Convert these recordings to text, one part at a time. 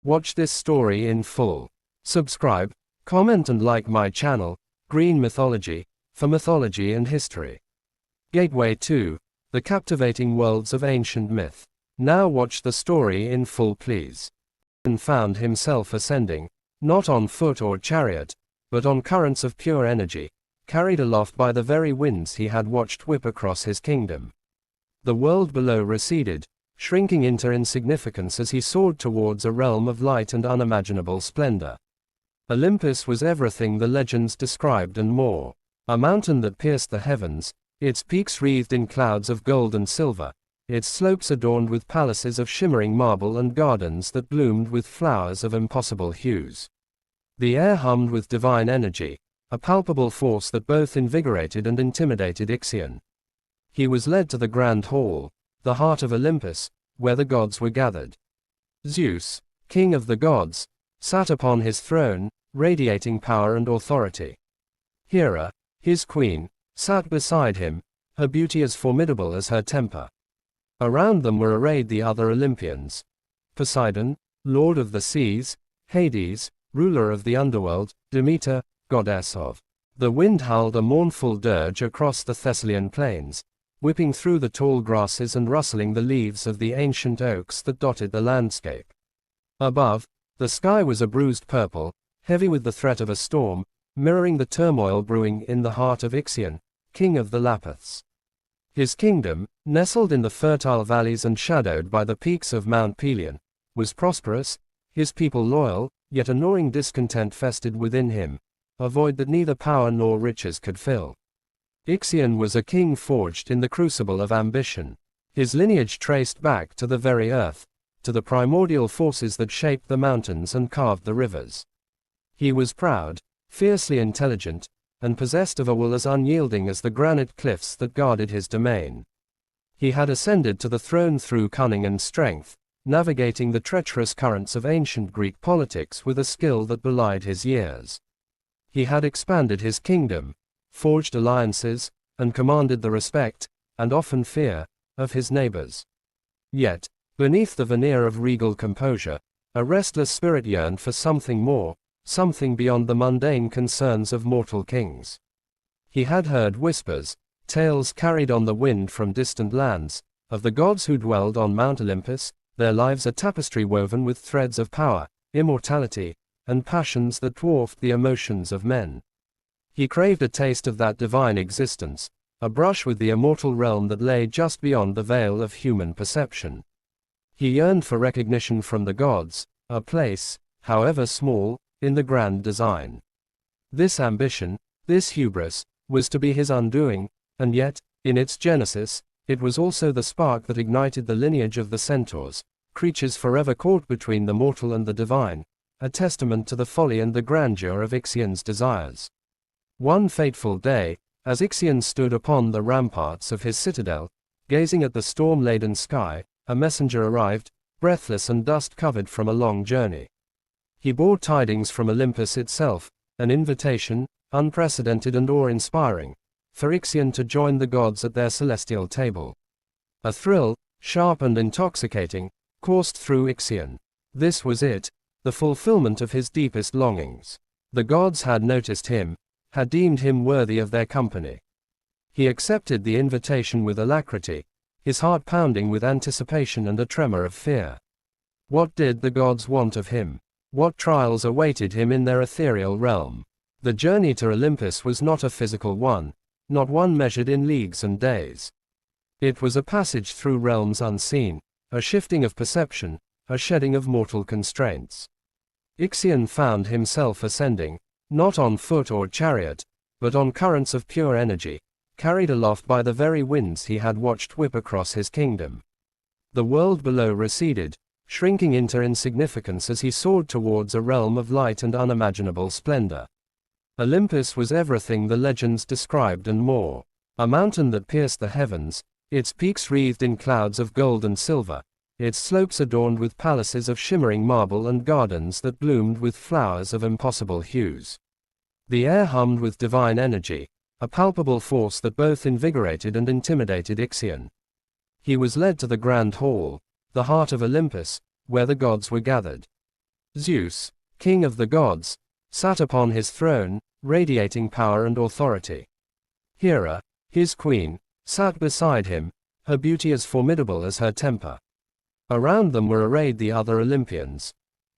Watch this story in full. Subscribe, comment and like my channel, Green Mythology, for mythology and history. Gateway 2, the captivating worlds of ancient myth. Now watch the story in full please. And found himself ascending, not on foot or chariot, but on currents of pure energy, carried aloft by the very winds he had watched whip across his kingdom. The world below receded, shrinking into insignificance as he soared towards a realm of light and unimaginable splendor. Olympus was everything the legends described and more. A mountain that pierced the heavens, its peaks wreathed in clouds of gold and silver, its slopes adorned with palaces of shimmering marble and gardens that bloomed with flowers of impossible hues. The air hummed with divine energy, a palpable force that both invigorated and intimidated Ixion. He was led to the grand hall, the heart of Olympus, where the gods were gathered. Zeus, king of the gods, sat upon his throne, radiating power and authority. Hera, his queen, sat beside him, her beauty as formidable as her temper. Around them were arrayed the other Olympians: Poseidon, lord of the seas; Hades, ruler of the underworld; Demeter, goddess of the wind, howled a mournful dirge across the Thessalian Plains, whipping through the tall grasses and rustling the leaves of the ancient oaks that dotted the landscape. Above, the sky was a bruised purple, heavy with the threat of a storm, mirroring the turmoil brewing in the heart of Ixion, king of the Lapiths. His kingdom, nestled in the fertile valleys and shadowed by the peaks of Mount Pelion, was prosperous, his people loyal, yet a gnawing discontent festered within him, a void that neither power nor riches could fill. Ixion was a king forged in the crucible of ambition, his lineage traced back to the very earth, to the primordial forces that shaped the mountains and carved the rivers. He was proud, fiercely intelligent, and possessed of a will as unyielding as the granite cliffs that guarded his domain. He had ascended to the throne through cunning and strength, navigating the treacherous currents of ancient Greek politics with a skill that belied his years. He had expanded his kingdom, forged alliances, and commanded the respect, and often fear, of his neighbors. Yet, beneath the veneer of regal composure, a restless spirit yearned for something more, something beyond the mundane concerns of mortal kings. He had heard whispers, tales carried on the wind from distant lands, of the gods who dwelled on Mount Olympus, their lives a tapestry woven with threads of power, immortality, and passions that dwarfed the emotions of men. He craved a taste of that divine existence, a brush with the immortal realm that lay just beyond the veil of human perception. He yearned for recognition from the gods, a place, however small, in the grand design. This ambition, this hubris, was to be his undoing, and yet, in its genesis, it was also the spark that ignited the lineage of the centaurs, creatures forever caught between the mortal and the divine, a testament to the folly and the grandeur of Ixion's desires. One fateful day, as Ixion stood upon the ramparts of his citadel, gazing at the storm-laden sky, a messenger arrived, breathless and dust-covered from a long journey. He bore tidings from Olympus itself, an invitation, unprecedented and awe-inspiring, for Ixion to join the gods at their celestial table. A thrill, sharp and intoxicating, coursed through Ixion. This was it, the fulfillment of his deepest longings. The gods had noticed him, had deemed him worthy of their company. He accepted the invitation with alacrity, his heart pounding with anticipation and a tremor of fear. What did the gods want of him? What trials awaited him in their ethereal realm? The journey to Olympus was not a physical one, not one measured in leagues and days. It was a passage through realms unseen, a shifting of perception, a shedding of mortal constraints. Ixion found himself ascending, not on foot or chariot, but on currents of pure energy, carried aloft by the very winds he had watched whip across his kingdom. The world below receded, shrinking into insignificance as he soared towards a realm of light and unimaginable splendor. Olympus was everything the legends described and more. A mountain that pierced the heavens, its peaks wreathed in clouds of gold and silver, its slopes adorned with palaces of shimmering marble and gardens that bloomed with flowers of impossible hues. The air hummed with divine energy, a palpable force that both invigorated and intimidated Ixion. He was led to the grand hall, the heart of Olympus, where the gods were gathered. Zeus, king of the gods, sat upon his throne, radiating power and authority. Hera, his queen, sat beside him, her beauty as formidable as her temper. Around them were arrayed the other Olympians: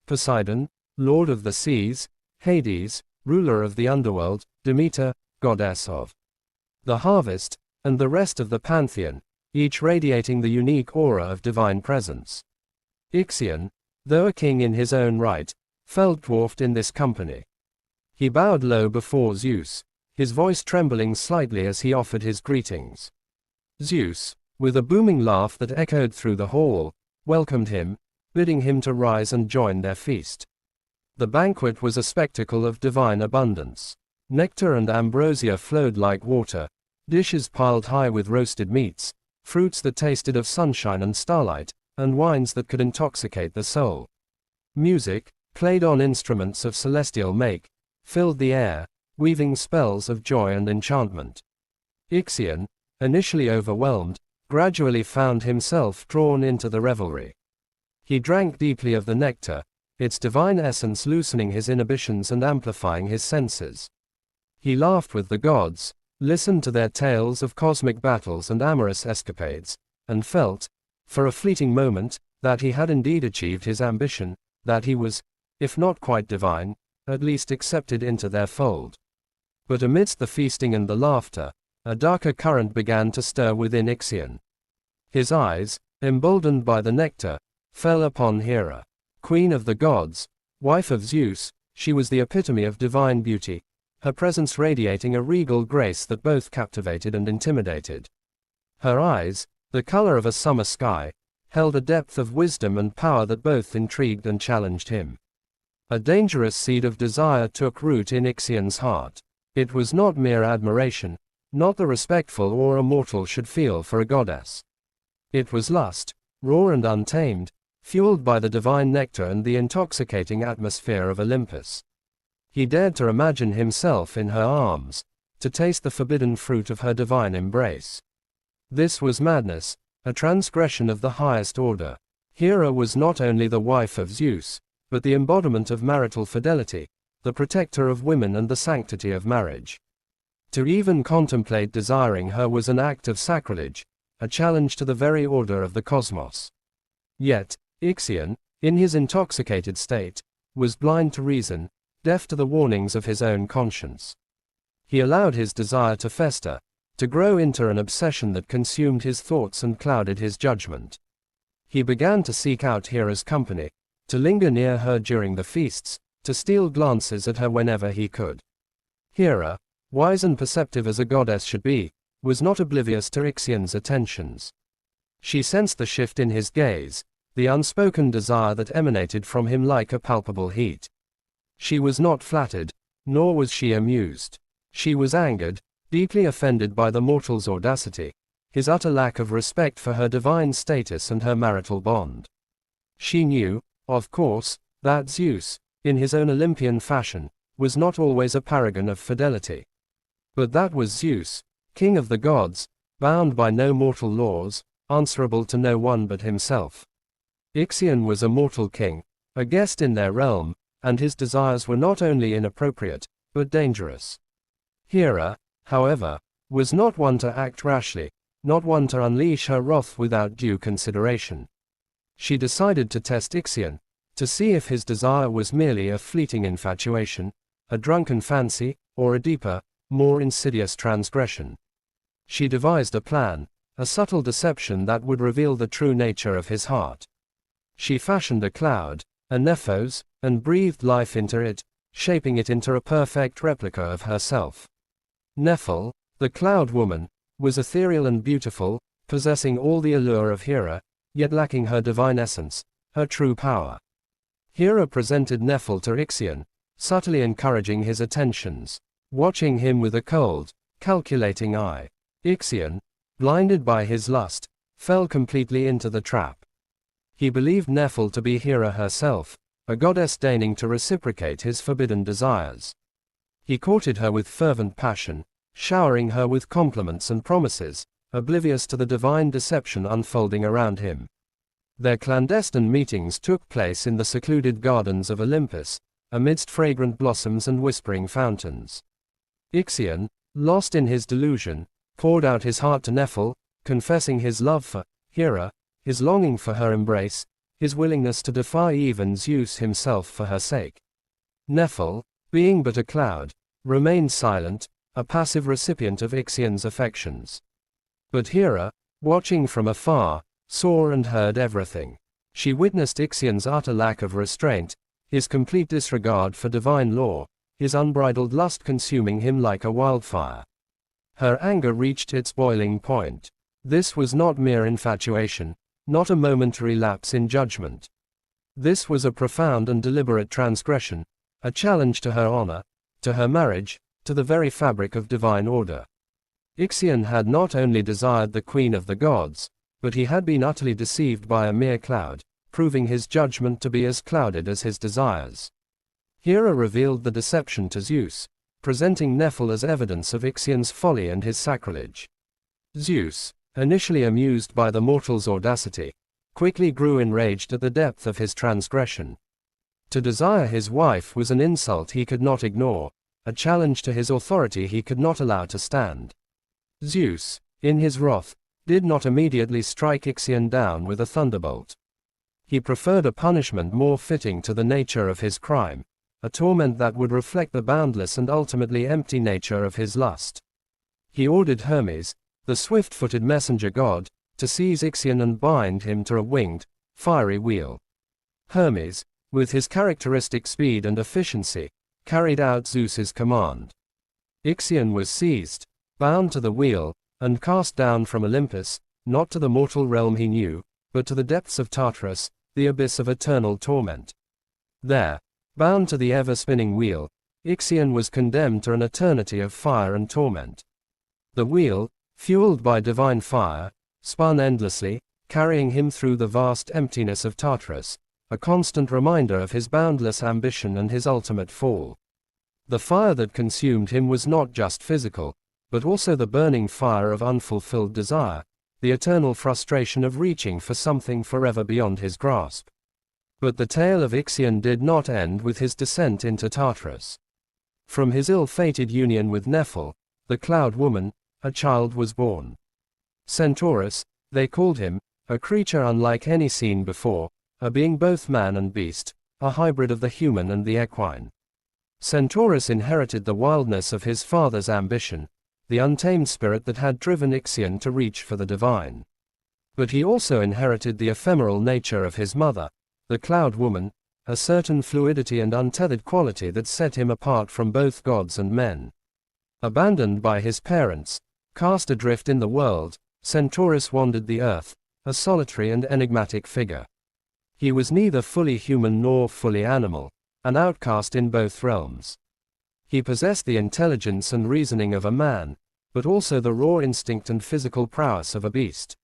Poseidon, lord of the seas; Hades, ruler of the underworld; Demeter, goddess of the harvest; and the rest of the pantheon, each radiating the unique aura of divine presence. Ixion, though a king in his own right, felt dwarfed in this company. He bowed low before Zeus, his voice trembling slightly as he offered his greetings. Zeus, with a booming laugh that echoed through the hall, welcomed him, bidding him to rise and join their feast. The banquet was a spectacle of divine abundance. Nectar and ambrosia flowed like water, dishes piled high with roasted meats, fruits that tasted of sunshine and starlight, and wines that could intoxicate the soul. Music, played on instruments of celestial make, filled the air, weaving spells of joy and enchantment. Ixion, initially overwhelmed, gradually found himself drawn into the revelry. He drank deeply of the nectar, its divine essence loosening his inhibitions and amplifying his senses. He laughed with the gods, listened to their tales of cosmic battles and amorous escapades, and felt, for a fleeting moment, that he had indeed achieved his ambition, that he was, if not quite divine, at least accepted into their fold. But amidst the feasting and the laughter, a darker current began to stir within Ixion. His eyes, emboldened by the nectar, fell upon Hera. Queen of the gods, wife of Zeus, she was the epitome of divine beauty, her presence radiating a regal grace that both captivated and intimidated. Her eyes, the color of a summer sky, held a depth of wisdom and power that both intrigued and challenged him. A dangerous seed of desire took root in Ixion's heart. It was not mere admiration, not the respectful awe a mortal should feel for a goddess. It was lust, raw and untamed, fueled by the divine nectar and the intoxicating atmosphere of Olympus. He dared to imagine himself in her arms, to taste the forbidden fruit of her divine embrace. This was madness, a transgression of the highest order. Hera was not only the wife of Zeus, but the embodiment of marital fidelity, the protector of women and the sanctity of marriage. To even contemplate desiring her was an act of sacrilege, a challenge to the very order of the cosmos. Yet, Ixion, in his intoxicated state, was blind to reason, deaf to the warnings of his own conscience. He allowed his desire to fester, to grow into an obsession that consumed his thoughts and clouded his judgment. He began to seek out Hera's company, to linger near her during the feasts, to steal glances at her whenever he could. Hera, wise and perceptive as a goddess should be, was not oblivious to Ixion's attentions. She sensed the shift in his gaze, the unspoken desire that emanated from him like a palpable heat. She was not flattered, nor was she amused. She was angered, deeply offended by the mortal's audacity, his utter lack of respect for her divine status and her marital bond. She knew, of course, that Zeus, in his own Olympian fashion, was not always a paragon of fidelity. But that was Zeus, king of the gods, bound by no mortal laws, answerable to no one but himself. Ixion was a mortal king, a guest in their realm, and his desires were not only inappropriate, but dangerous. Hera, however, was not one to act rashly, not one to unleash her wrath without due consideration. She decided to test Ixion, to see if his desire was merely a fleeting infatuation, a drunken fancy, or a deeper, more insidious transgression. She devised a plan, a subtle deception that would reveal the true nature of his heart. She fashioned a cloud, a nephos, and breathed life into it, shaping it into a perfect replica of herself. Nephil, the cloud woman, was ethereal and beautiful, possessing all the allure of Hera, yet lacking her divine essence, her true power. Hera presented Nephil to Ixion, subtly encouraging his attentions, watching him with a cold, calculating eye. Ixion, blinded by his lust, fell completely into the trap. He believed Nephil to be Hera herself, a goddess deigning to reciprocate his forbidden desires. He courted her with fervent passion, showering her with compliments and promises, oblivious to the divine deception unfolding around him. Their clandestine meetings took place in the secluded gardens of Olympus, amidst fragrant blossoms and whispering fountains. Ixion, lost in his delusion, poured out his heart to Nephele, confessing his love for Hera, his longing for her embrace, his willingness to defy even Zeus himself for her sake. Nephele, being but a cloud, remained silent, a passive recipient of Ixion's affections. But Hera, watching from afar, saw and heard everything. She witnessed Ixion's utter lack of restraint, his complete disregard for divine law, his unbridled lust consuming him like a wildfire. Her anger reached its boiling point. This was not mere infatuation, not a momentary lapse in judgment. This was a profound and deliberate transgression, a challenge to her honor, to her marriage, to the very fabric of divine order. Ixion had not only desired the queen of the gods, but he had been utterly deceived by a mere cloud, proving his judgment to be as clouded as his desires. Hera revealed the deception to Zeus, presenting Nephele as evidence of Ixion's folly and his sacrilege. Zeus, initially amused by the mortal's audacity, quickly grew enraged at the depth of his transgression. To desire his wife was an insult he could not ignore, a challenge to his authority he could not allow to stand. Zeus, in his wrath, did not immediately strike Ixion down with a thunderbolt. He preferred a punishment more fitting to the nature of his crime, a torment that would reflect the boundless and ultimately empty nature of his lust. He ordered Hermes, the swift-footed messenger god, to seize Ixion and bind him to a winged, fiery wheel. Hermes, with his characteristic speed and efficiency, carried out Zeus's command. Ixion was seized, bound to the wheel, and cast down from Olympus, not to the mortal realm he knew, but to the depths of Tartarus, the abyss of eternal torment. There, bound to the ever-spinning wheel, Ixion was condemned to an eternity of fire and torment. The wheel, fueled by divine fire, spun endlessly, carrying him through the vast emptiness of Tartarus, a constant reminder of his boundless ambition and his ultimate fall. The fire that consumed him was not just physical, but also the burning fire of unfulfilled desire, the eternal frustration of reaching for something forever beyond his grasp. But the tale of Ixion did not end with his descent into Tartarus. From his ill-fated union with Nephele, the cloud woman, a child was born. Centaurus, they called him, a creature unlike any seen before, a being both man and beast, a hybrid of the human and the equine. Centaurus inherited the wildness of his father's ambition, the untamed spirit that had driven Ixion to reach for the divine. But he also inherited the ephemeral nature of his mother, the cloud woman, a certain fluidity and untethered quality that set him apart from both gods and men. Abandoned by his parents, cast adrift in the world, Centaurus wandered the earth, a solitary and enigmatic figure. He was neither fully human nor fully animal, an outcast in both realms. He possessed the intelligence and reasoning of a man, but also the raw instinct and physical prowess of a beast.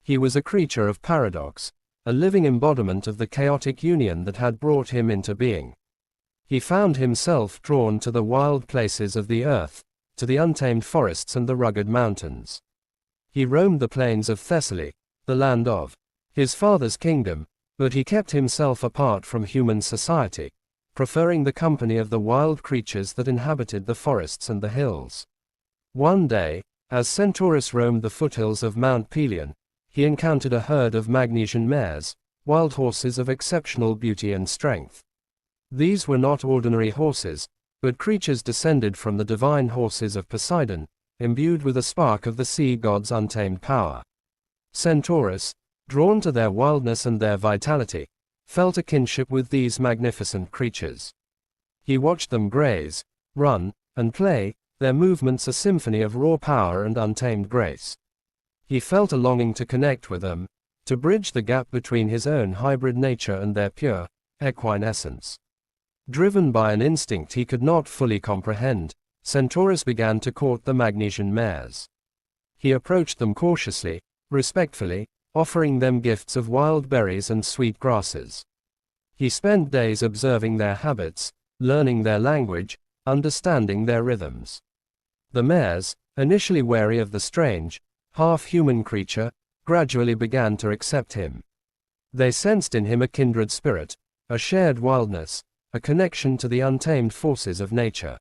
He was a creature of paradox, a living embodiment of the chaotic union that had brought him into being. He found himself drawn to the wild places of the earth, to the untamed forests and the rugged mountains. He roamed the plains of Thessaly, the land of his father's kingdom, but he kept himself apart from human society, preferring the company of the wild creatures that inhabited the forests and the hills. One day, as Centaurus roamed the foothills of Mount Pelion, he encountered a herd of Magnesian mares, wild horses of exceptional beauty and strength. These were not ordinary horses, but creatures descended from the divine horses of Poseidon, imbued with a spark of the sea god's untamed power. Centaurus, drawn to their wildness and their vitality, felt a kinship with these magnificent creatures. He watched them graze, run, and play, their movements a symphony of raw power and untamed grace. He felt a longing to connect with them, to bridge the gap between his own hybrid nature and their pure, equine essence. Driven by an instinct he could not fully comprehend, Centaurus began to court the Magnesian mares. He approached them cautiously, respectfully, offering them gifts of wild berries and sweet grasses. He spent days observing their habits, learning their language, understanding their rhythms. The mares, initially wary of the strange, half-human creature, gradually began to accept him. They sensed in him a kindred spirit, a shared wildness, a connection to the untamed forces of nature.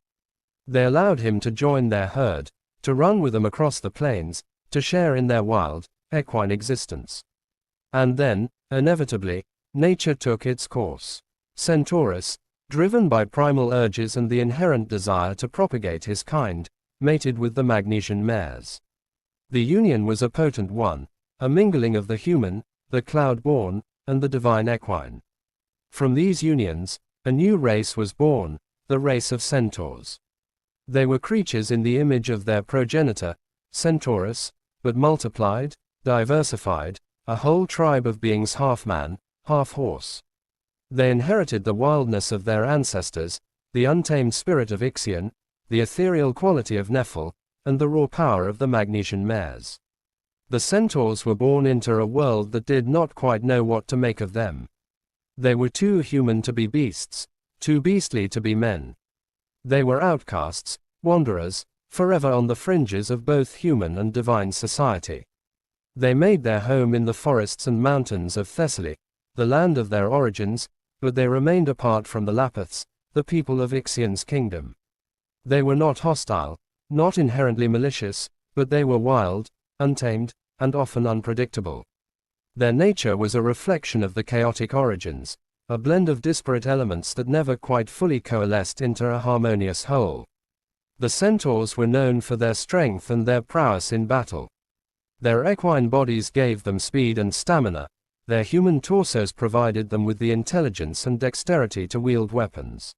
They allowed him to join their herd, to run with them across the plains, to share in their wild, equine existence. And then, inevitably, nature took its course. Centaurus, driven by primal urges and the inherent desire to propagate his kind, mated with the Magnesian mares. The union was a potent one, a mingling of the human, the cloud-born, and the divine equine. From these unions, a new race was born, the race of centaurs. They were creatures in the image of their progenitor, Centaurus, but multiplied, diversified, a whole tribe of beings half man, half horse. They inherited the wildness of their ancestors, the untamed spirit of Ixion, the ethereal quality of Nephil, and the raw power of the Magnesian mares. The centaurs were born into a world that did not quite know what to make of them. They were too human to be beasts, too beastly to be men. They were outcasts, wanderers, forever on the fringes of both human and divine society. They made their home in the forests and mountains of Thessaly, the land of their origins, but they remained apart from the Lapiths, the people of Ixion's kingdom. They were not hostile, not inherently malicious, but they were wild, untamed, and often unpredictable. Their nature was a reflection of the chaotic origins, a blend of disparate elements that never quite fully coalesced into a harmonious whole. The centaurs were known for their strength and their prowess in battle. Their equine bodies gave them speed and stamina, their human torsos provided them with the intelligence and dexterity to wield weapons.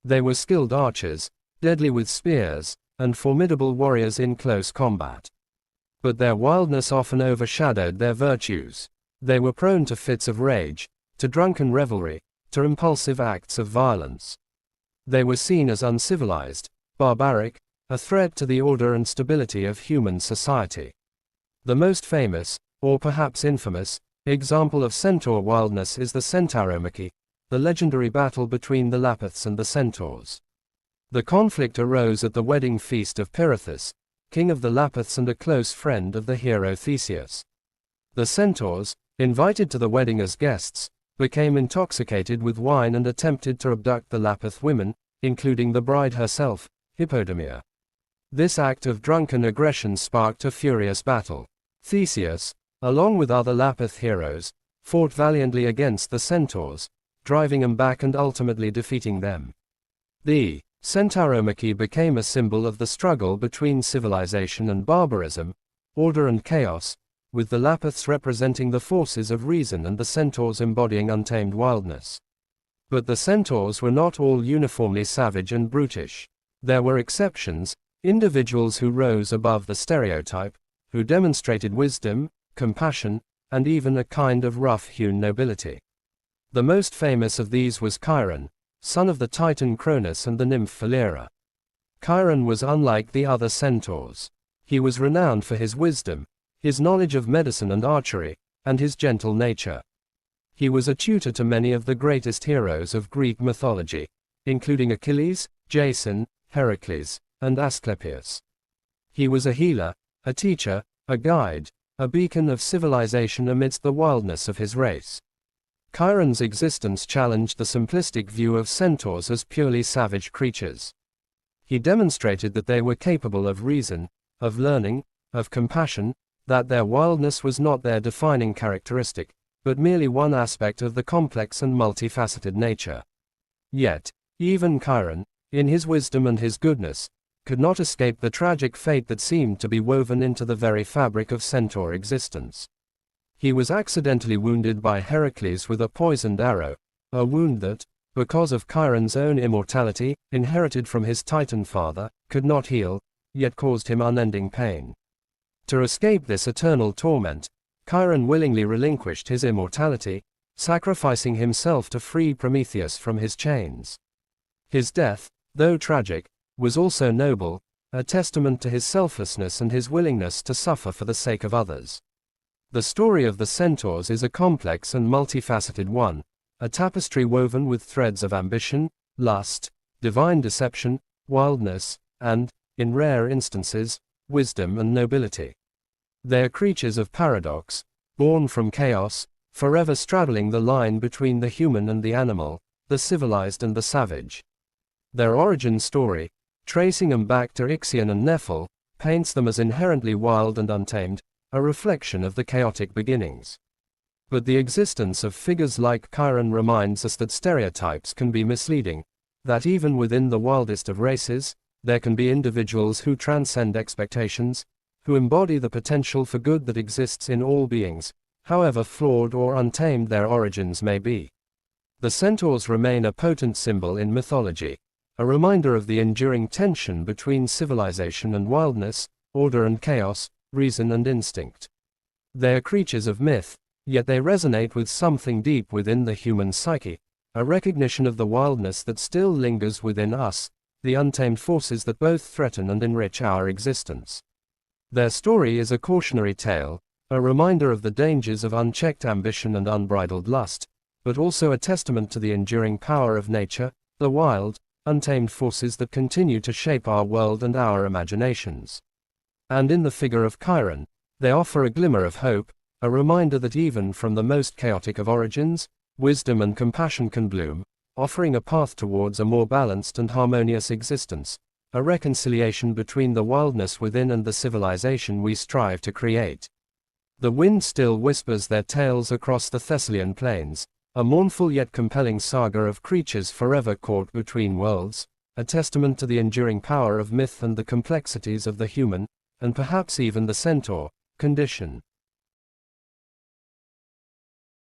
They were skilled archers, deadly with spears, and formidable warriors in close combat. But their wildness often overshadowed their virtues. They were prone to fits of rage, to drunken revelry, to impulsive acts of violence. They were seen as uncivilized, barbaric, a threat to the order and stability of human society. The most famous, or perhaps infamous, example of centaur wildness is the Centauromachy, the legendary battle between the Lapiths and the centaurs. The conflict arose at the wedding feast of Pirithous, king of the Lapiths and a close friend of the hero Theseus. The centaurs, invited to the wedding as guests, became intoxicated with wine and attempted to abduct the Lapith women, including the bride herself, Hippodamia. This act of drunken aggression sparked a furious battle. Theseus, along with other Lapith heroes, fought valiantly against the centaurs, driving them back and ultimately defeating them. The Centauromachy became a symbol of the struggle between civilization and barbarism, order and chaos, with the Lapiths representing the forces of reason and the centaurs embodying untamed wildness. But the centaurs were not all uniformly savage and brutish. There were exceptions, individuals who rose above the stereotype, who demonstrated wisdom, compassion, and even a kind of rough-hewn nobility. The most famous of these was Chiron, son of the Titan Cronus and the nymph Philyra. Chiron was unlike the other centaurs. He was renowned for his wisdom, his knowledge of medicine and archery, and his gentle nature. He was a tutor to many of the greatest heroes of Greek mythology, including Achilles, Jason, Heracles, and Asclepius. He was a healer, a teacher, a guide, a beacon of civilization amidst the wildness of his race. Chiron's existence challenged the simplistic view of centaurs as purely savage creatures. He demonstrated that they were capable of reason, of learning, of compassion, that their wildness was not their defining characteristic, but merely one aspect of the complex and multifaceted nature. Yet, even Chiron, in his wisdom and his goodness, could not escape the tragic fate that seemed to be woven into the very fabric of centaur existence. He was accidentally wounded by Heracles with a poisoned arrow, a wound that, because of Chiron's own immortality, inherited from his Titan father, could not heal, yet caused him unending pain. To escape this eternal torment, Chiron willingly relinquished his immortality, sacrificing himself to free Prometheus from his chains. His death, though tragic, was also noble, a testament to his selflessness and his willingness to suffer for the sake of others. The story of the centaurs is a complex and multifaceted one, a tapestry woven with threads of ambition, lust, divine deception, wildness, and, in rare instances, wisdom and nobility. They are creatures of paradox, born from chaos, forever straddling the line between the human and the animal, the civilized and the savage. Their origin story, tracing them back to Ixion and Nephil, paints them as inherently wild and untamed, a reflection of the chaotic beginnings. But the existence of figures like Chiron reminds us that stereotypes can be misleading, that even within the wildest of races, there can be individuals who transcend expectations, who embody the potential for good that exists in all beings, however flawed or untamed their origins may be. The centaurs remain a potent symbol in mythology, a reminder of the enduring tension between civilization and wildness, order and chaos, reason and instinct. They are creatures of myth, yet they resonate with something deep within the human psyche, a recognition of the wildness that still lingers within us, the untamed forces that both threaten and enrich our existence. Their story is a cautionary tale, a reminder of the dangers of unchecked ambition and unbridled lust, but also a testament to the enduring power of nature, the wild, untamed forces that continue to shape our world and our imaginations. And in the figure of Chiron, they offer a glimmer of hope, a reminder that even from the most chaotic of origins, wisdom and compassion can bloom, offering a path towards a more balanced and harmonious existence, a reconciliation between the wildness within and the civilization we strive to create. The wind still whispers their tales across the Thessalian Plains, a mournful yet compelling saga of creatures forever caught between worlds, a testament to the enduring power of myth and the complexities of the human, and perhaps even the centaur, condition.